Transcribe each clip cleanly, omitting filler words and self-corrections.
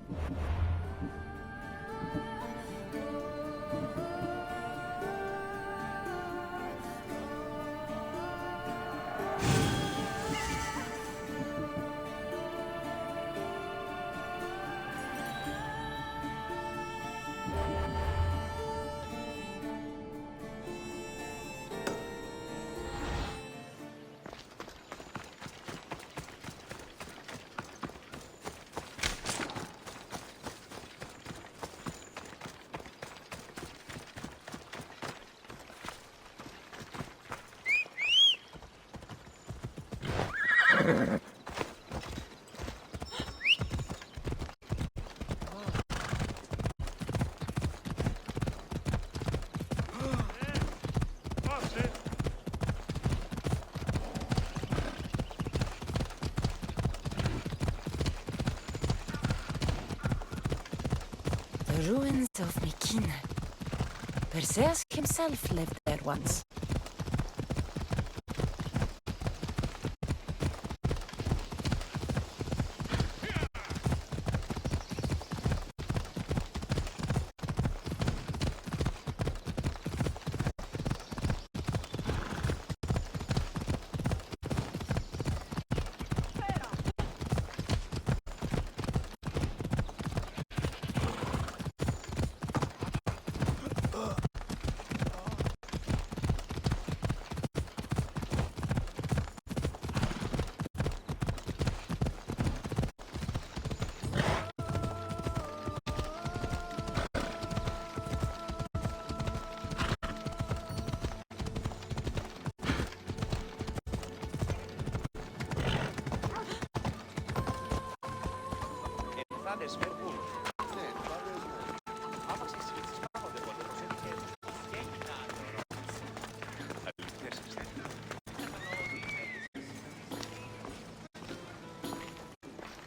The ruins of Mykina. Perseus himself lived there once.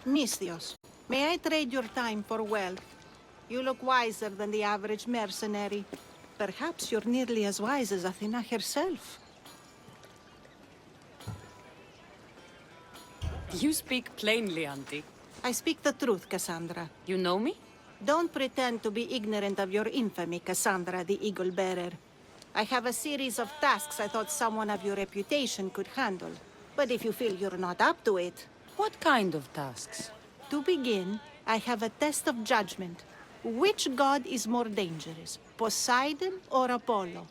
Misthios, may I trade your time for wealth? You look wiser than the average mercenary. Perhaps you're nearly as wise as Athena herself. You speak plainly, Auntie. I speak the truth, Kassandra. You know me? Don't pretend to be ignorant of your infamy, Kassandra the Eagle Bearer. I have a series of tasks I thought someone of your reputation could handle. But if you feel you're not up to it... What kind of tasks? To begin, I have a test of judgment. Which god is more dangerous, Poseidon or Apollo?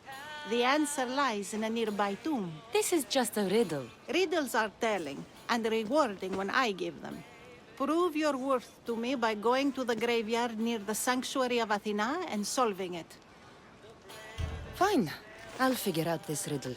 The answer lies in a nearby tomb. This is just a riddle. Riddles are telling and rewarding when I give them. Prove your worth to me by going to the graveyard near the sanctuary of Athena and solving it. Fine. I'll figure out this riddle.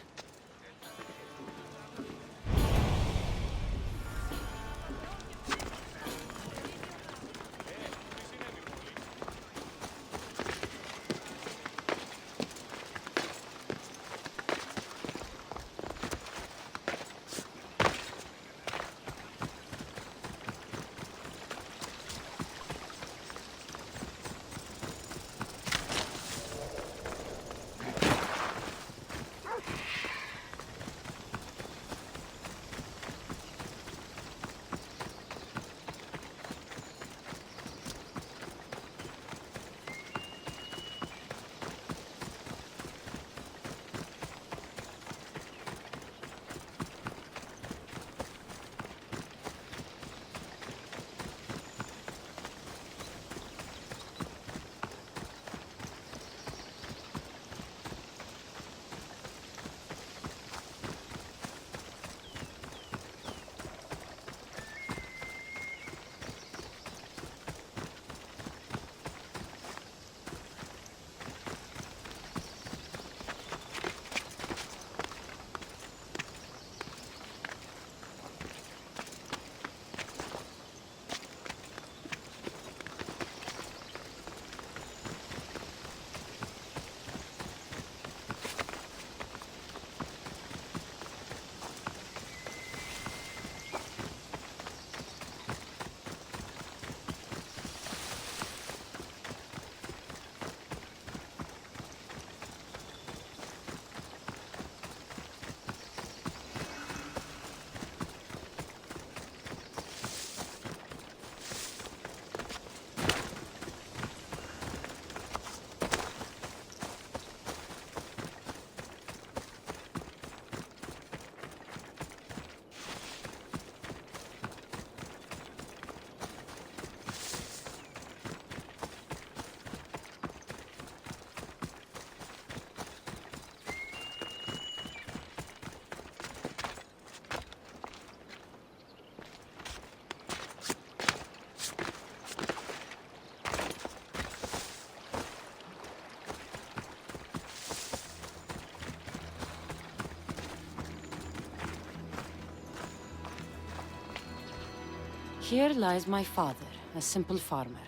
Here lies my father, a simple farmer.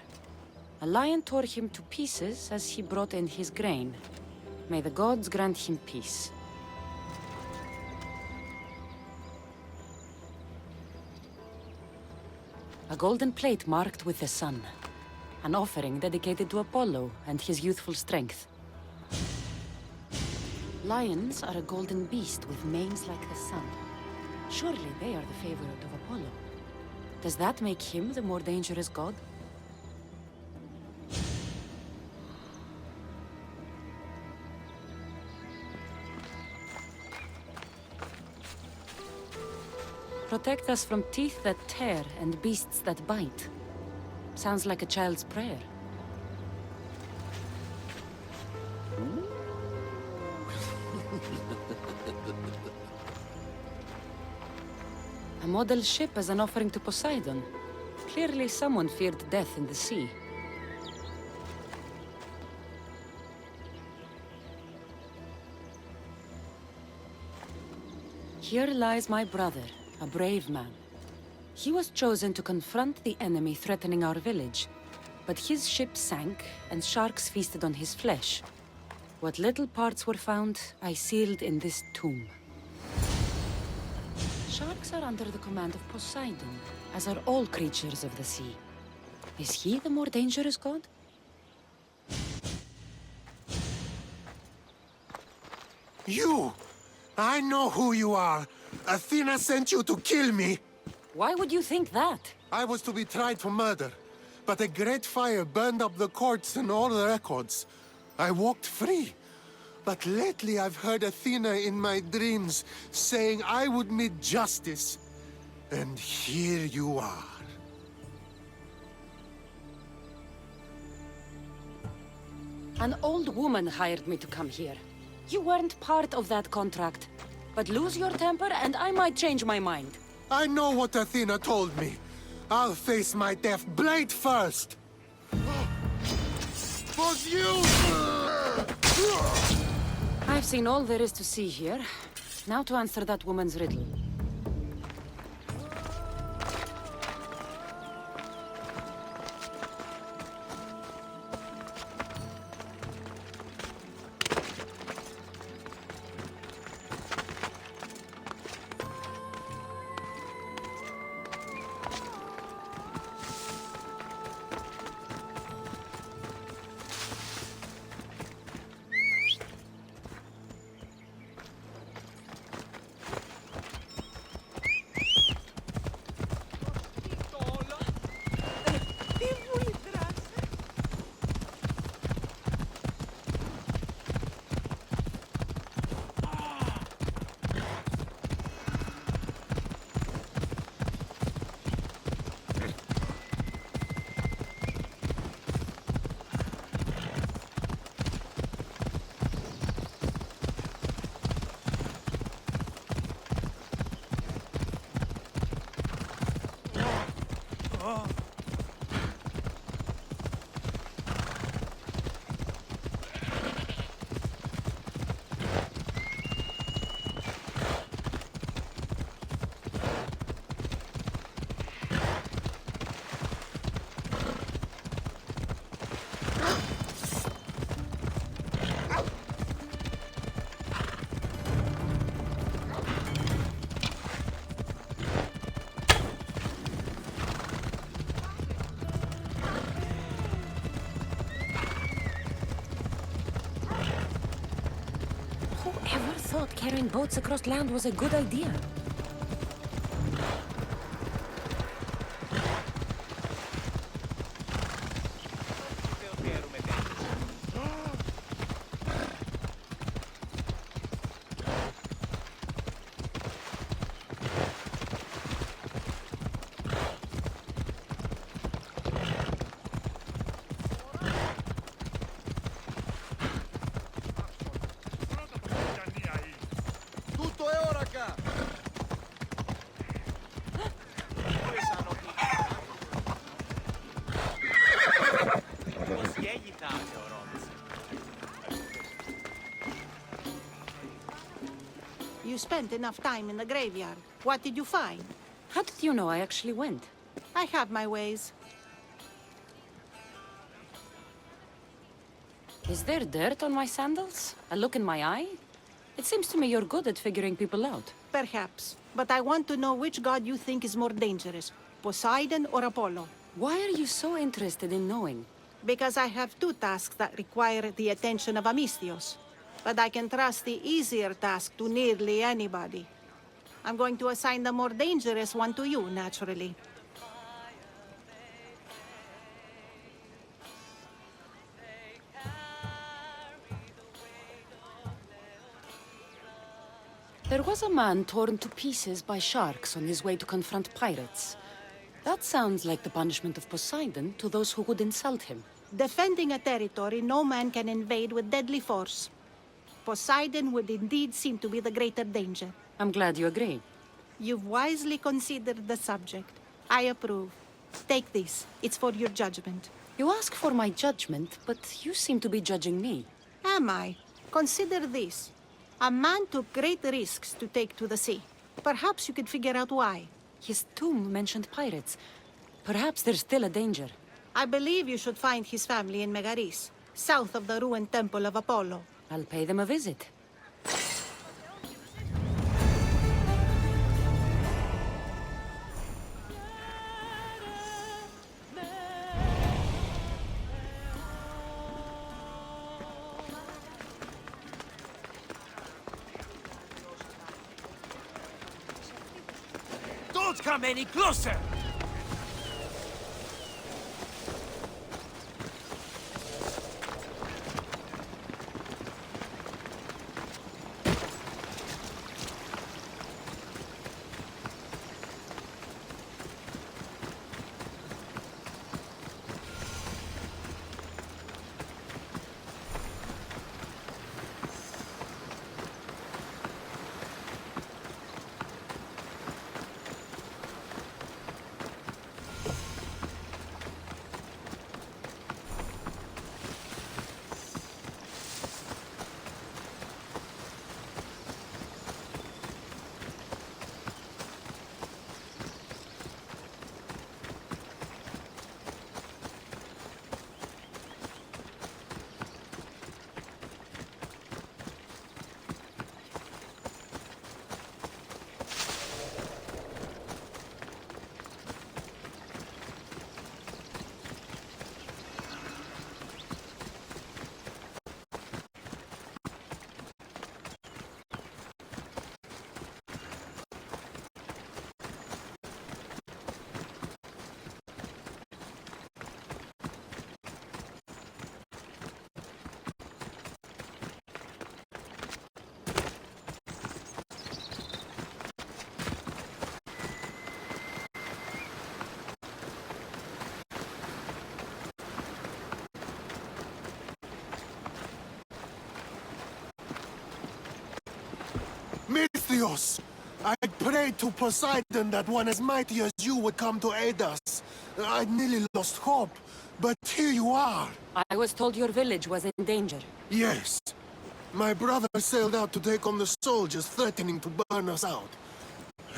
A lion tore him to pieces as he brought in his grain. May the gods grant him peace. A golden plate marked with the sun. An offering dedicated to Apollo and his youthful strength. Lions are a golden beast with manes like the sun. Surely they are the favorite of Apollo. Does that make him the more dangerous god? Protect us from teeth that tear and beasts that bite. Sounds like a child's prayer. A model ship as an offering to Poseidon. Clearly someone feared death in the sea. Here lies my brother, a brave man. He was chosen to confront the enemy threatening our village, but his ship sank and sharks feasted on his flesh. What little parts were found, I sealed in this tomb. Sharks are under the command of Poseidon, as are all creatures of the sea. Is he the more dangerous god? You! I know who you are! Athena sent you to kill me! Why would you think that? I was to be tried for murder, but a great fire burned up the courts and all the records. I walked free. But lately I've heard Athena in my dreams saying I would meet justice. And here you are. An old woman hired me to come here. You weren't part of that contract. But lose your temper and I might change my mind. I know what Athena told me. I'll face my death blade first. Was you? I've seen all there is to see here. Now to answer that woman's riddle. Whoever thought carrying boats across land was a good idea? You spent enough time in the graveyard. What did you find? How did you know I actually went? I have my ways. Is there dirt on my sandals? A look in my eye? It seems to me you're good at figuring people out. Perhaps. But I want to know which god you think is more dangerous, Poseidon or Apollo. Why are you so interested in knowing? Because I have two tasks that require the attention of Amistios. But I can trust the easier task to nearly anybody. I'm going to assign the more dangerous one to you, naturally. There was a man torn to pieces by sharks on his way to confront pirates. That sounds like the punishment of Poseidon to those who would insult him. Defending a territory no man can invade with deadly force. Poseidon would indeed seem to be the greater danger. I'm glad you agree. You've wisely considered the subject. I approve. Take this. It's for your judgment. You ask for my judgment, but you seem to be judging me. Am I? Consider this. A man took great risks to take to the sea. Perhaps you could figure out why. His tomb mentioned pirates. Perhaps there's still a danger. I believe you should find his family in Megaris, south of the ruined temple of Apollo. I'll pay them a visit. Don't come any closer! Misthios! I prayed to Poseidon that one as mighty as you would come to aid us. I nearly lost hope, but here you are. I was told your village was in danger. Yes. My brother sailed out to take on the soldiers threatening to burn us out.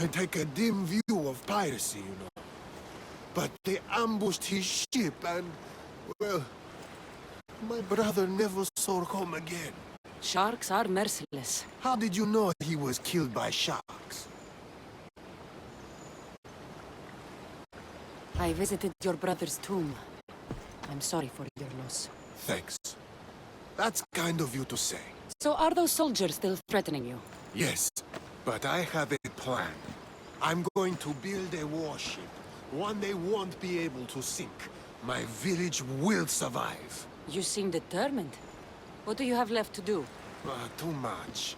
I take a dim view of piracy, you know. But they ambushed his ship and, well, my brother never saw home again. Sharks are merciless. How did you know he was killed by sharks? I visited your brother's tomb. I'm sorry for your loss. Thanks. That's kind of you to say. So are those soldiers still threatening you? Yes, but I have a plan. I'm going to build a warship. One they won't be able to sink. My village will survive. You seem determined. What do you have left to do? Too much.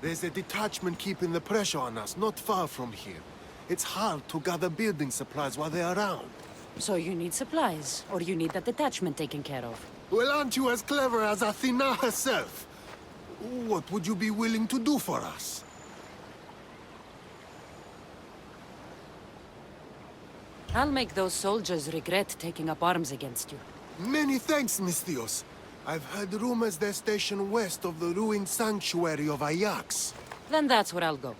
There's a detachment keeping the pressure on us, not far from here. It's hard to gather building supplies while they're around. So you need supplies, or you need that detachment taken care of. Well, aren't you as clever as Athena herself? What would you be willing to do for us? I'll make those soldiers regret taking up arms against you. Many thanks, Misthios. I've heard rumors they're stationed west of the ruined sanctuary of Ajax. Then that's where I'll go.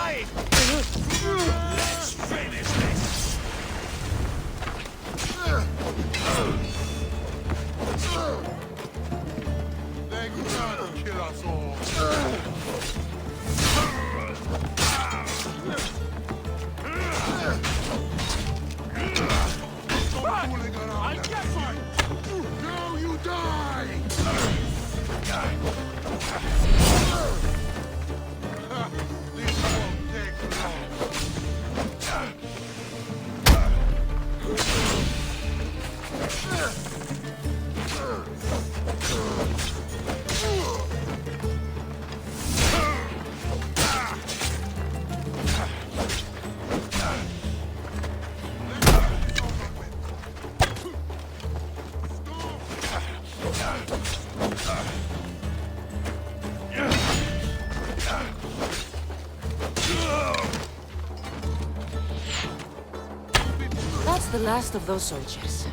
alive! Let's finish this! They can't kill us all. Stop fooling around. I'll get you! Now you die! This won't take long. That's the last of those soldiers.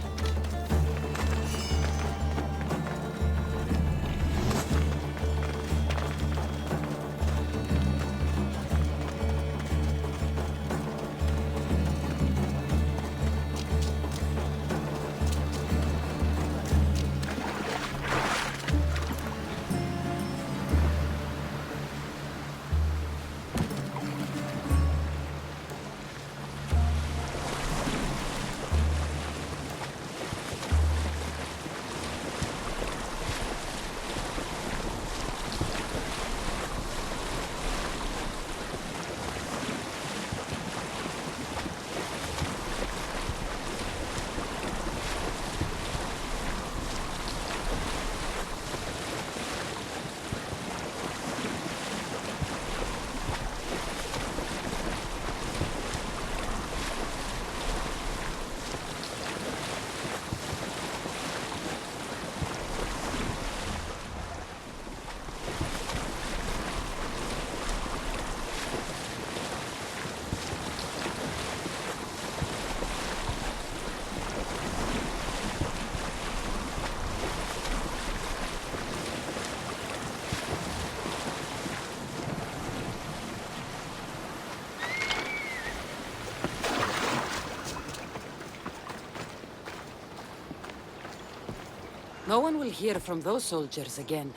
No one will hear from those soldiers again.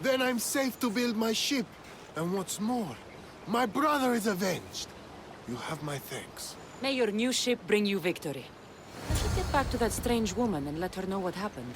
Then I'm safe to build my ship. And what's more, my brother is avenged. You have my thanks. May your new ship bring you victory. I should get back to that strange woman and let her know what happened.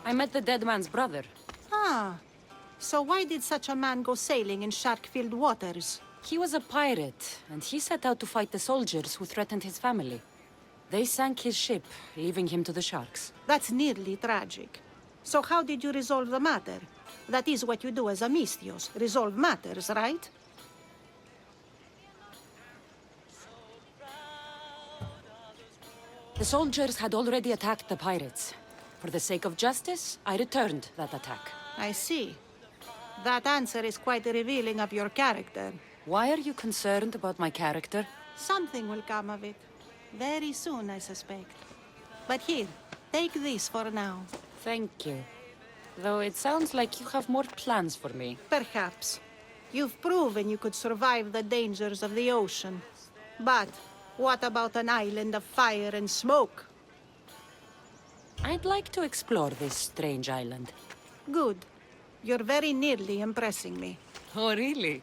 I met the dead man's brother. Ah, so why did such a man go sailing in shark-filled waters? He was a pirate, and he set out to fight the soldiers who threatened his family. They sank his ship, leaving him to the sharks. That's nearly tragic. So how did you resolve the matter? That is what you do as a Misthios, resolve matters, right? The soldiers had already attacked the pirates. For the sake of justice, I returned that attack. I see. That answer is quite revealing of your character. Why are you concerned about my character? Something will come of it. Very soon, I suspect. But here, take this for now. Thank you. Though it sounds like you have more plans for me. Perhaps. You've proven you could survive the dangers of the ocean. But what about an island of fire and smoke? I'd like to explore this strange island. Good. You're very nearly impressing me. Oh, really?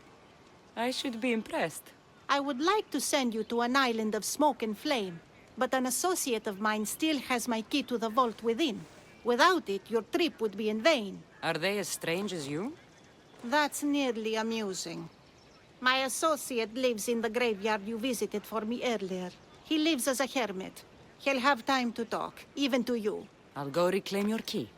I should be impressed. I would like to send you to an island of smoke and flame, but an associate of mine still has my key to the vault within. Without it, your trip would be in vain. Are they as strange as you? That's nearly amusing. My associate lives in the graveyard you visited for me earlier. He lives as a hermit. He'll have time to talk, even to you. I'll go reclaim your key.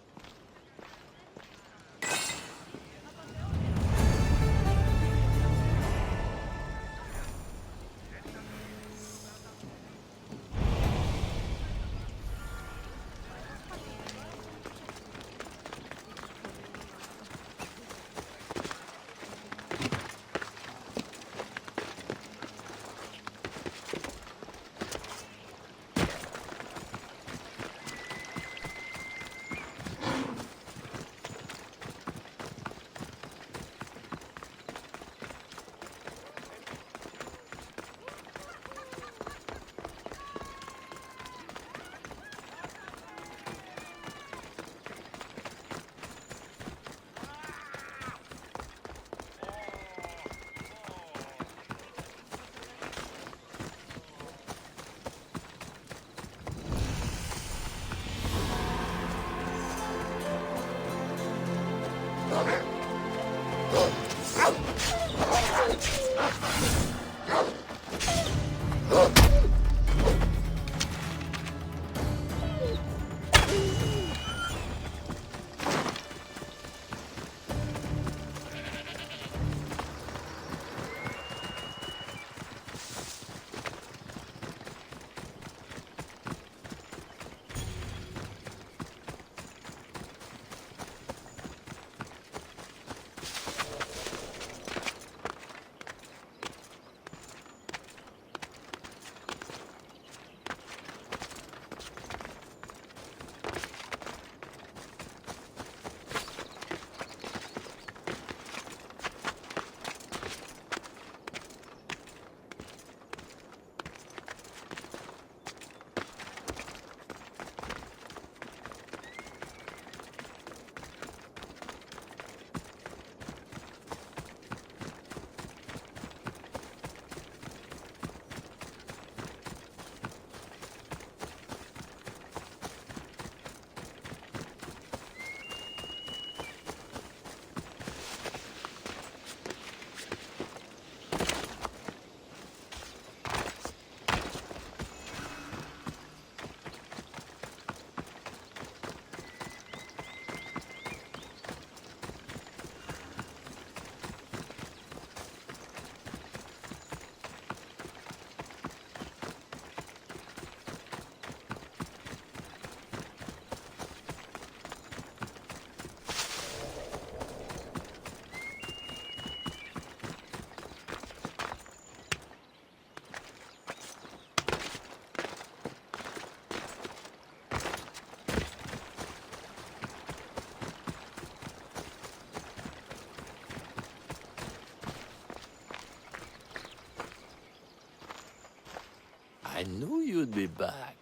I knew you'd be back.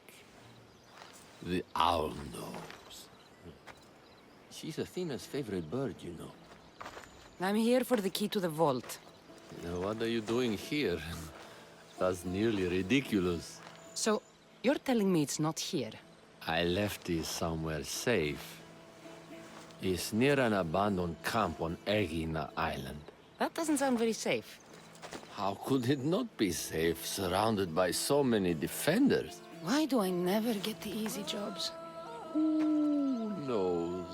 The owl knows. She's Athena's favorite bird, you know. I'm here for the key to the vault. Now, what are you doing here? That's nearly ridiculous. So, you're telling me it's not here? I left it somewhere safe. It's near an abandoned camp on Egina Island. That doesn't sound very safe. How could it not be safe, surrounded by so many defenders? Why do I never get the easy jobs? Who knows?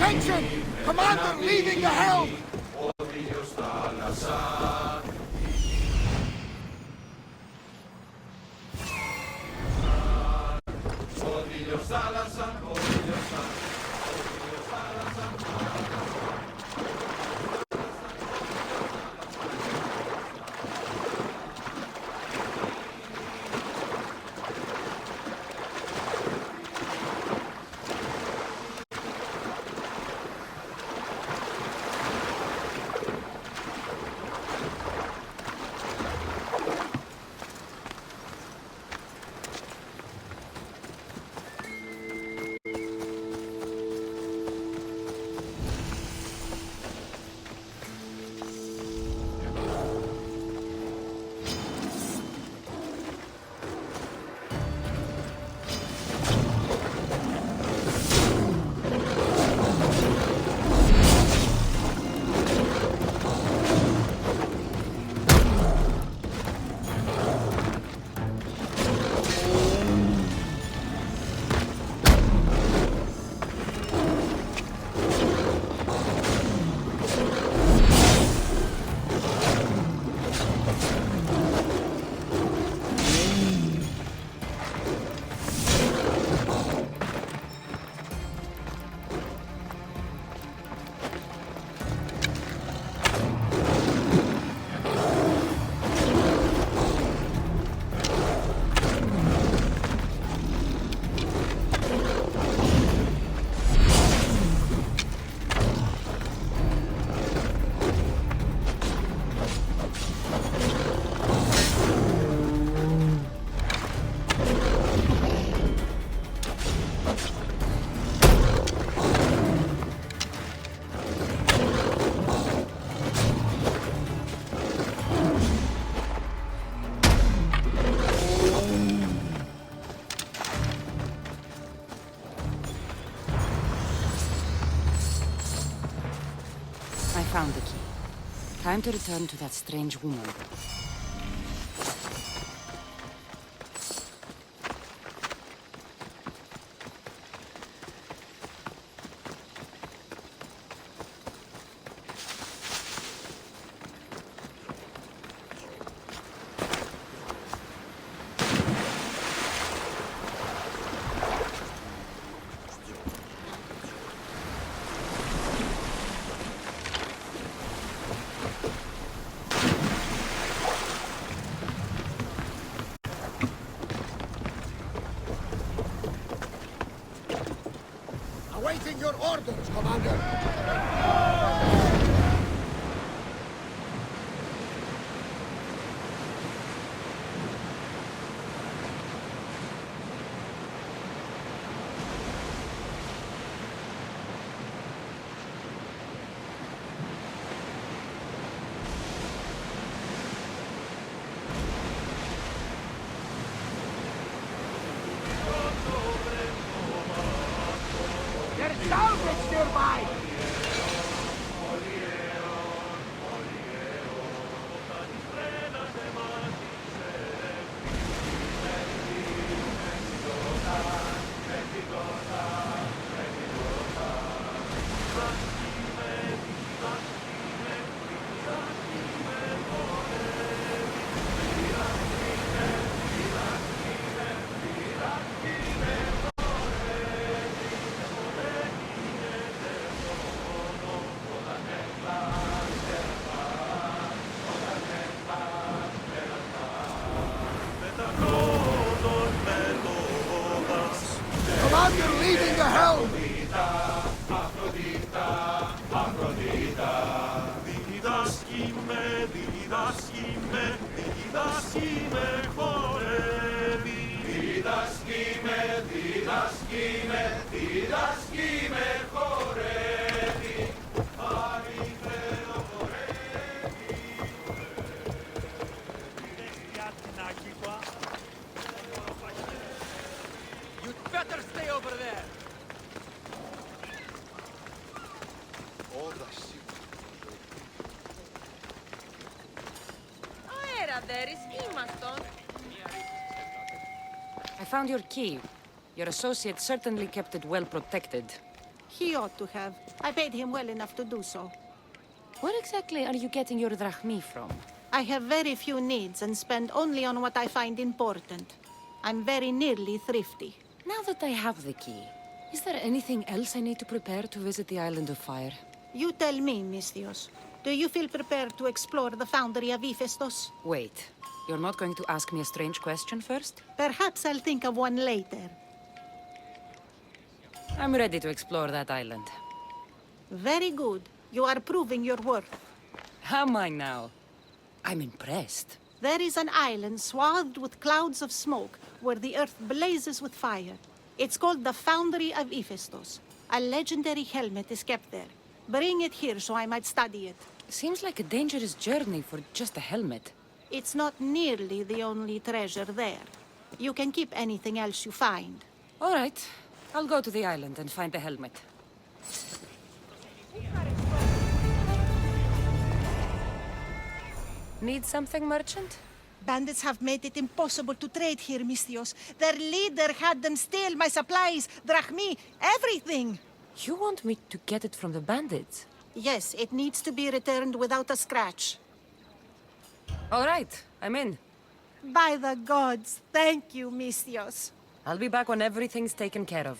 Attention! Commander leaving the helm! Found the key. Time to return to that strange woman. Awaiting your orders, Commander! There's salvage nearby! Commander leading the helm! You'd better stay over there! I found your key. Your associate certainly kept it well protected. He ought to have. I paid him well enough to do so. Where exactly are you getting your drachmi from? I have very few needs and spend only on what I find important. I'm very nearly thrifty. Now that I have the key, is there anything else I need to prepare to visit the Island of Fire? You tell me, Misthios. Do you feel prepared to explore the foundry of Hephaestus? Wait, you're not going to ask me a strange question first? Perhaps I'll think of one later. I'm ready to explore that island. Very good. You are proving your worth. Am I now? I'm impressed. There is an island swathed with clouds of smoke where the earth blazes with fire. It's called the Foundry of Hephaestus. A legendary helmet is kept there. Bring it here so I might study it. Seems like a dangerous journey for just a helmet. It's not nearly the only treasure there. You can keep anything else you find. All right, I'll go to the island and find the helmet. Need something, merchant? Bandits have made it impossible to trade here, Misthios. Their leader had them steal my supplies, drachmi, everything. You want me to get it from the bandits? Yes, it needs to be returned without a scratch. All right, I'm in. By the gods, thank you, Misthios. I'll be back when everything's taken care of.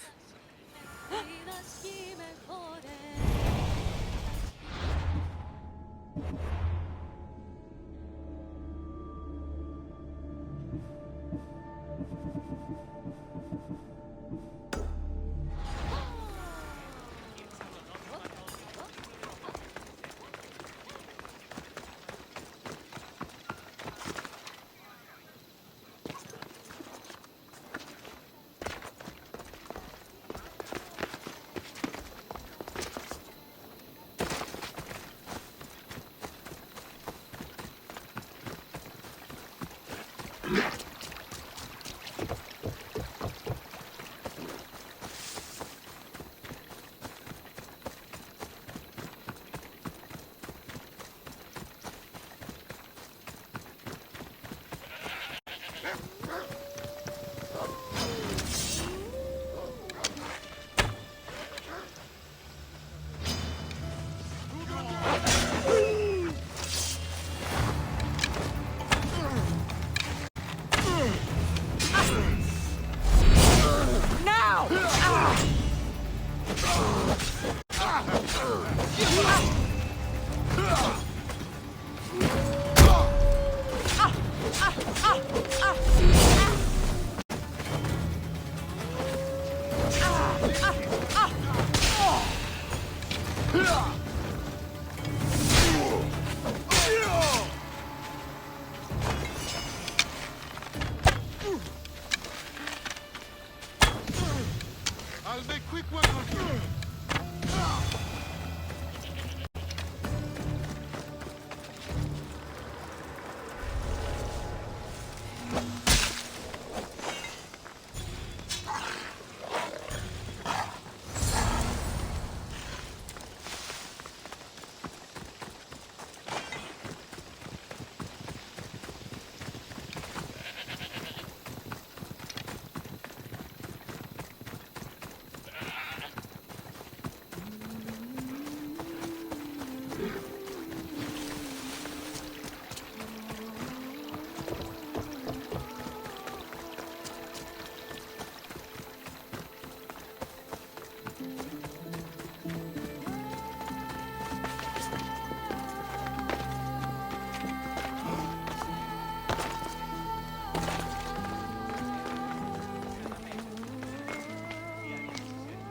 I'll make quick work of you.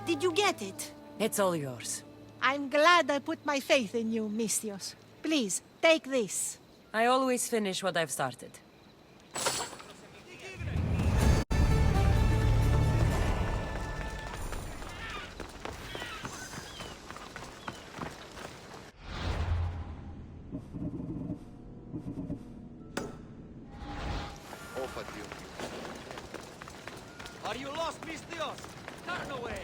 Did you get it? It's all yours. I'm glad I put my faith in you, Misthios. Please, take this. I always finish what I've started. Are you lost, Misthios? Turn away!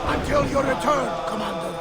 Until your return, Commander.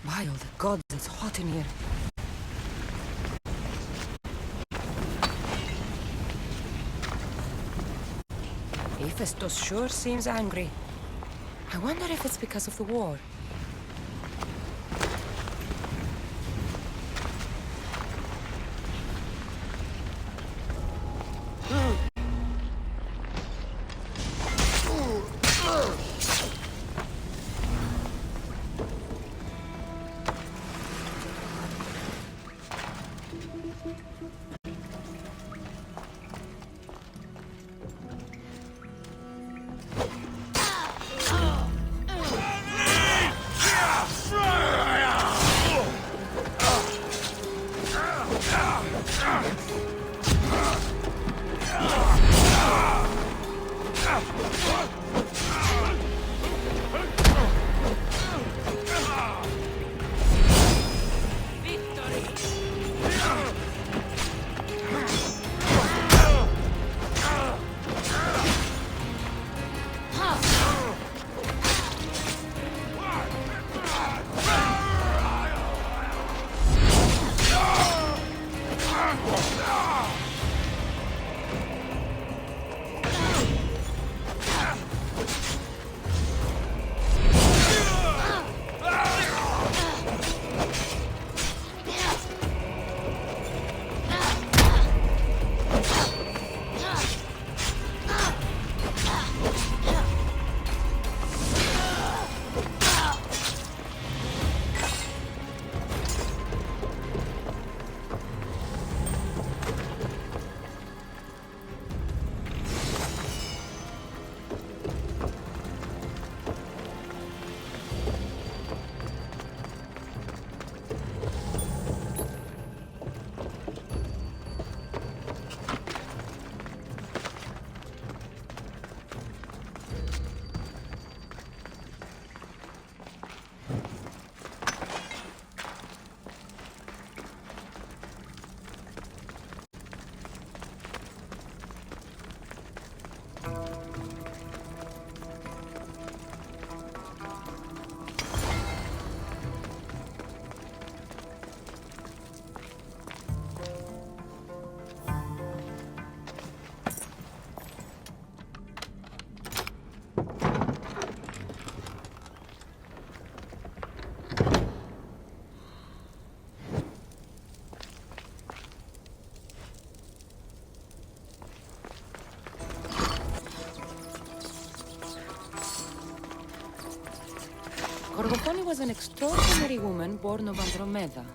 By all the gods, it's hot in here. Hephaestus sure seems angry. I wonder if it's because of the war. Gorgofoni was an extraordinary woman born of Andromeda,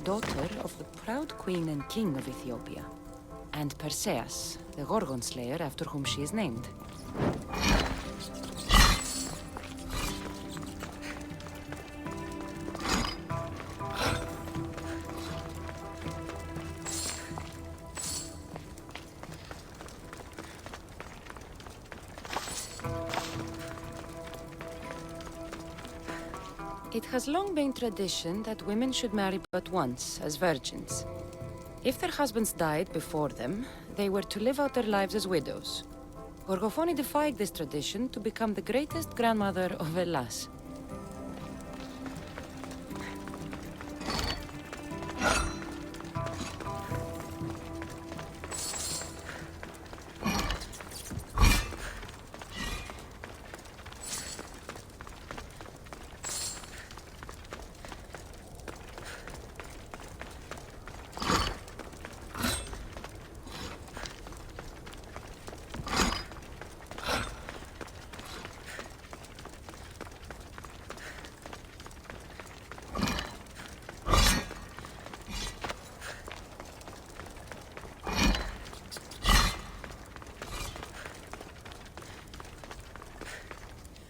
daughter of the proud queen and king of Ethiopia, and Perseus, the Gorgon slayer after whom she is named. It has long been tradition that women should marry but once, as virgins. If their husbands died before them, they were to live out their lives as widows. Gorgofoni defied this tradition to become the greatest grandmother of Hellas.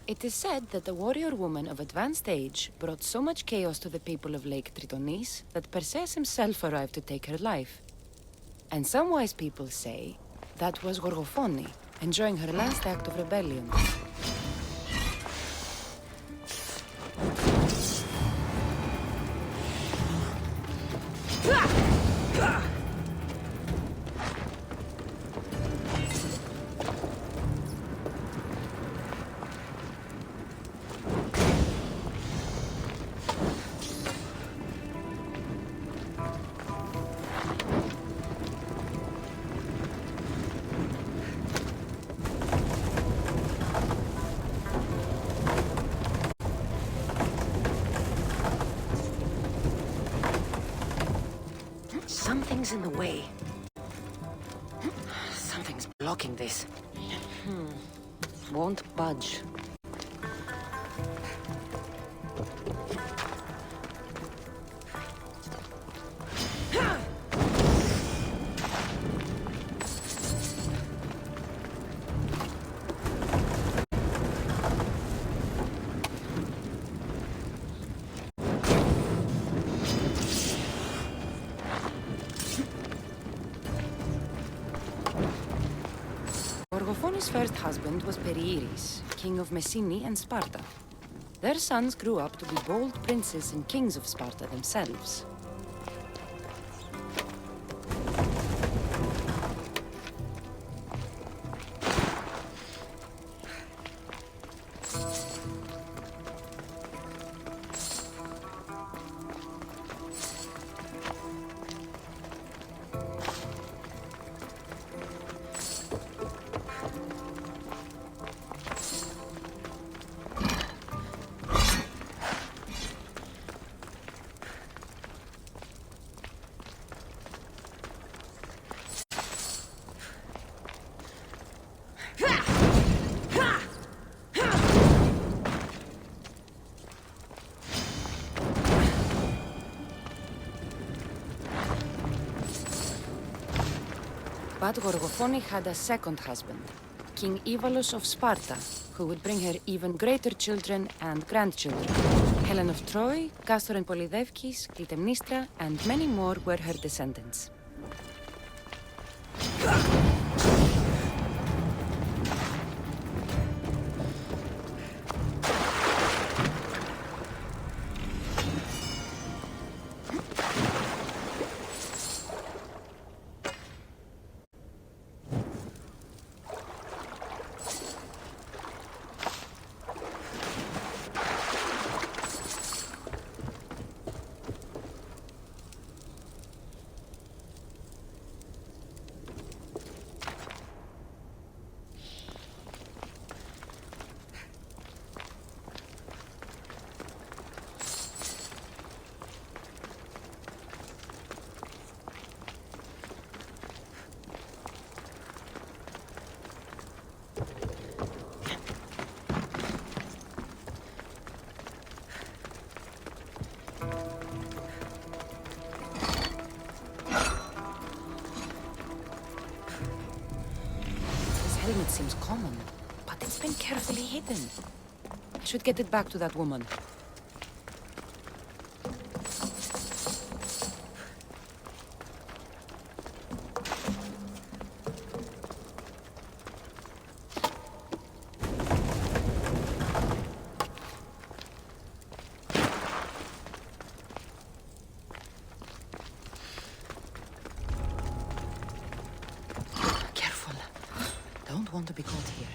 It is said that the warrior woman of advanced age brought so much chaos to the people of Lake Tritonis that Perseus himself arrived to take her life. And some wise people say that was Gorgofoni, enjoying her last act of rebellion. Something's in the way. Something's blocking this. Won't budge. Gorgofoni's first husband was Perieres, king of Messini and Sparta. Their sons grew up to be bold princes and kings of Sparta themselves. But Gorgofoni had a second husband, King Ivalos of Sparta, who would bring her even greater children and grandchildren. Helen of Troy, Castor and Polydevkis, Clytemnestra, and many more were her descendants. helmet seems common, but it's been carefully hidden. I should get it back to that woman. Careful. Don't want to be caught here.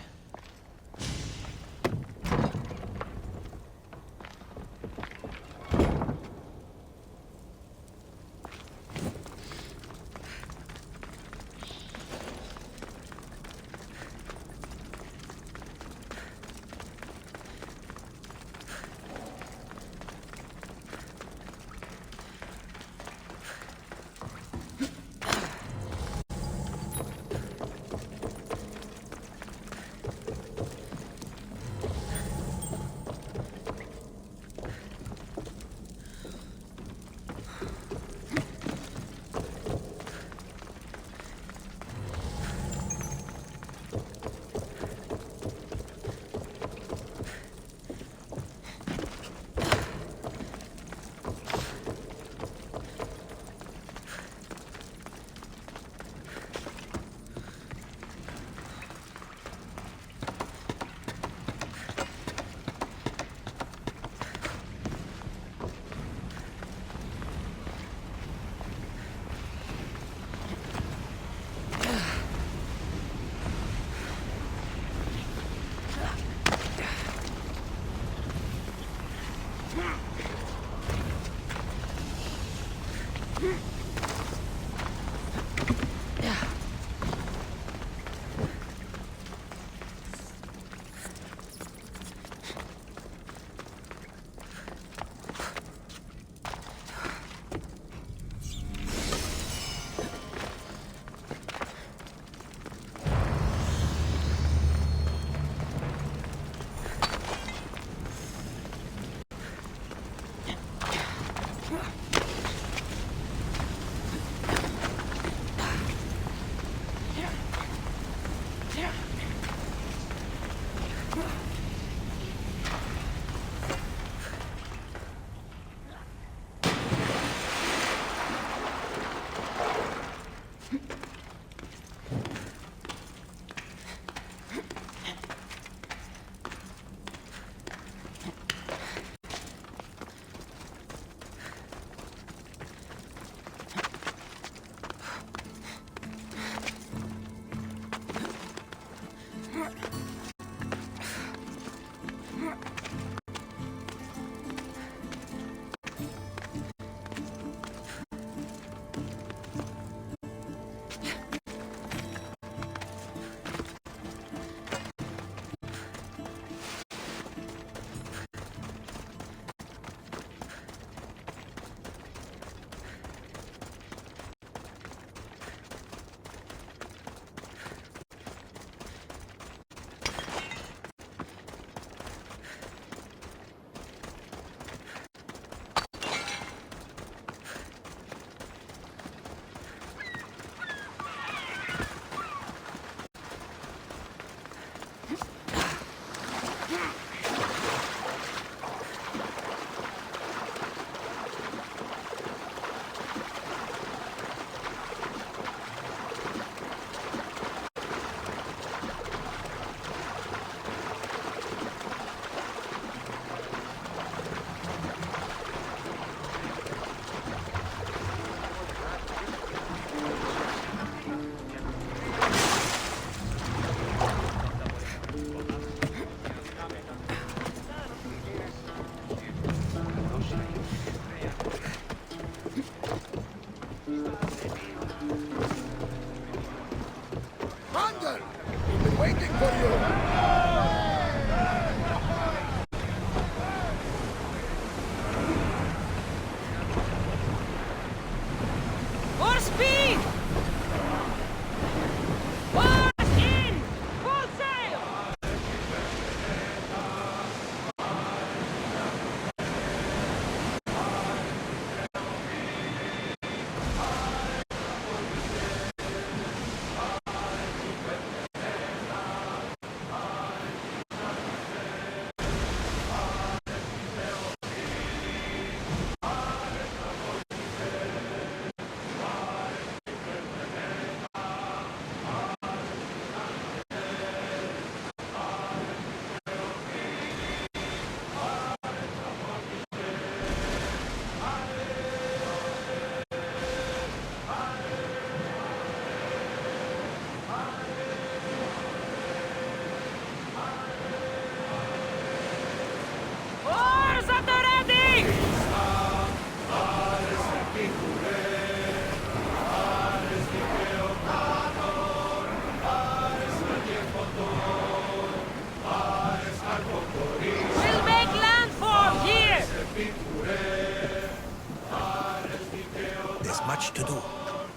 much to do,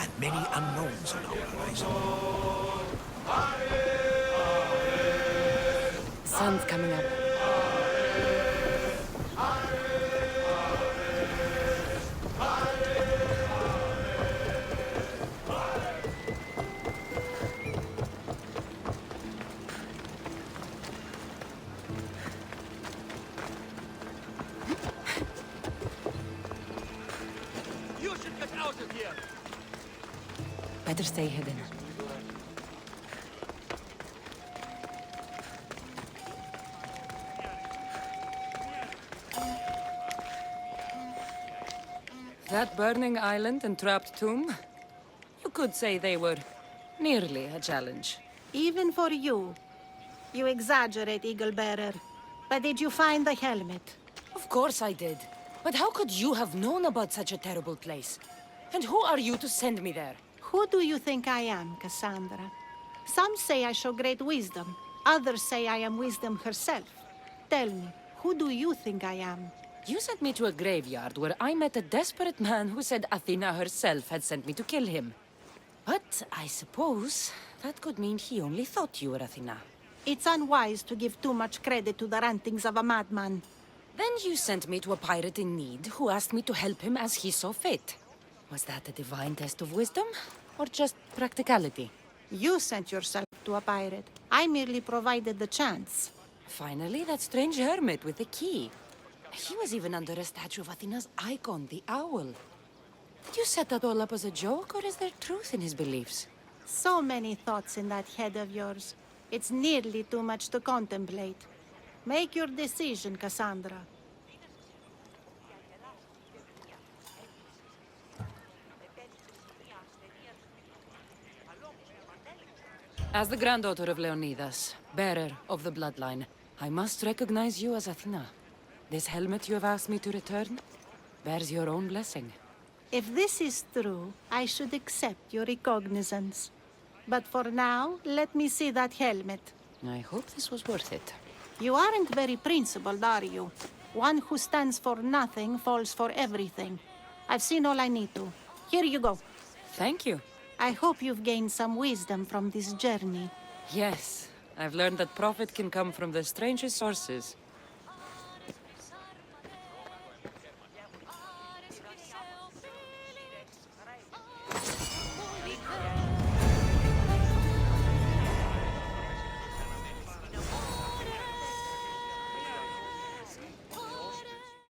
and many unknowns on our horizon. Sun's coming up. You should get out of here! Better stay hidden. That burning island and trapped tomb? You could say they were nearly a challenge. Even for you. You exaggerate, Eagle Bearer. But did you find the helmet? Of course I did. But how could you have known about such a terrible place? And who are you to send me there? Who do you think I am, Kassandra? Some say I show great wisdom. Others say I am wisdom herself. Tell me, who do you think I am? You sent me to a graveyard where I met a desperate man who said Athena herself had sent me to kill him. But I suppose that could mean he only thought you were Athena. It's unwise to give too much credit to the rantings of a madman. Then you sent me to a pirate in need who asked me to help him as he saw fit. Was that a divine test of wisdom, or just practicality? You sent yourself to a pirate. I merely provided the chance. Finally, that strange hermit with the key. He was even under a statue of Athena's icon, the owl. Did you set that all up as a joke, or is there truth in his beliefs? So many thoughts in that head of yours. It's nearly too much to contemplate. Make your decision, Kassandra. As the granddaughter of Leonidas, bearer of the bloodline, I must recognize you as Athena. This helmet you have asked me to return bears your own blessing. If this is true, I should accept your recognizance. But for now, let me see that helmet. I hope this was worth it. You aren't very principled, are you? One who stands for nothing falls for everything. I've seen all I need to. Here you go. Thank you. I hope you've gained some wisdom from this journey. Yes, I've learned that profit can come from the strangest sources.